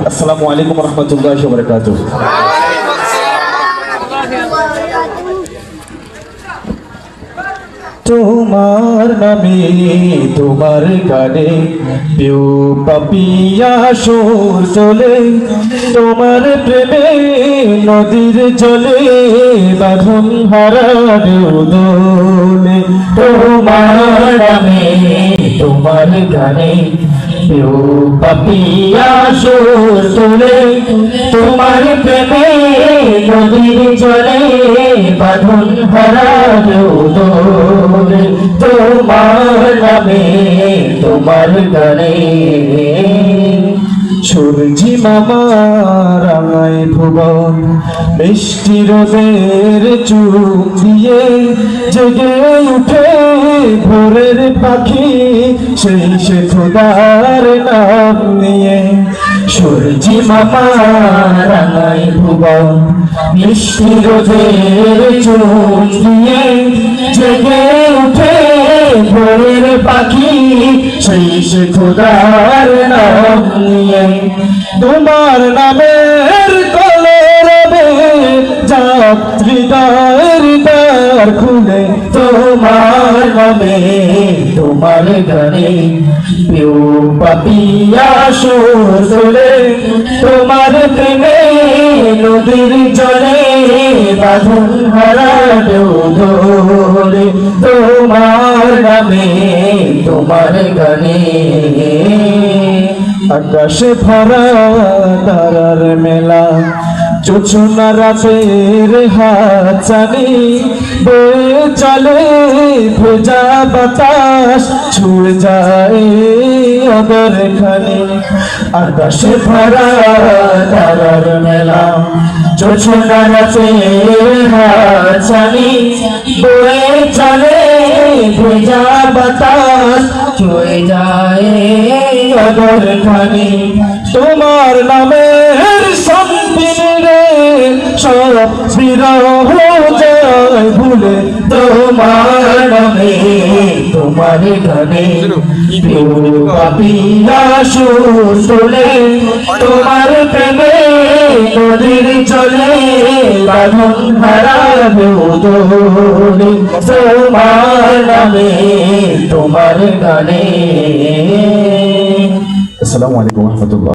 আসসালামু আলাইকুম রহমতুল্লাহি ওয়া বারাকাতুহু। তোমার নামে তোমার গানে পিউ পাপিয়া সুর চলে, তোমার প্রেমে নদীর জলে বাঁধন হারা ঢেউ দোলে। তোমার নামে তোমার গানে পিউ পাপিয়া সুর চলে, তোমার প্রেমে নদীর জলে বাঁধন হারা ঢেউ দোলে। তোমার নামে তোমার গানে সূর্যি মামা রাঙায় ভুবন, মিষ্টি রোদের চুপ দিয়ে জেগে উঠে ভোরের পাখি, সেই সে খোদার নাম নিয়ে। সূর্যি মামা রাঙায় ভুবন, মিষ্টি রোদের চুপ দিয়ে জেগে উঠে ভোরের পাখি, সেই সে খোদার নাম নিয়ে। তোমার নামের কলরবে যাত্রী হৃদয়ের দ্বার খুলে, তোমার নামে তোমার গানে পিউ পাপিয়া সুর চলে, তোমার প্রেমে নদীর জলে বাঁধন হারা ঢেউ দোলে। তোমার নামে তোমার গানে আকাশে ভরা তারার মেলা, জোছনা রাতের হাত ছানি বয়ে চলে, ভেজা বাতাস ছুঁয়ে যায় আদর খানি। আকাশে ভরা তারার মেলা, জোছনা রাতের হাত ছানি বয়ে চলে, ভেজা বাতাস ছুঁয়ে যায় আদর খানি। তোমার নামের সন্ধিরে সব বিরহ যায় ভুলে, তোমার নামে তোমার গানে পিউ পাপিয়া সুর চলে, তোমার প্রেমে নদীর চলে বাঁধন হারা ঢেউ দোলে। তোমার নামে তোমার গানে। আসসালামু আলাইকুম রহমতুল্লাহ।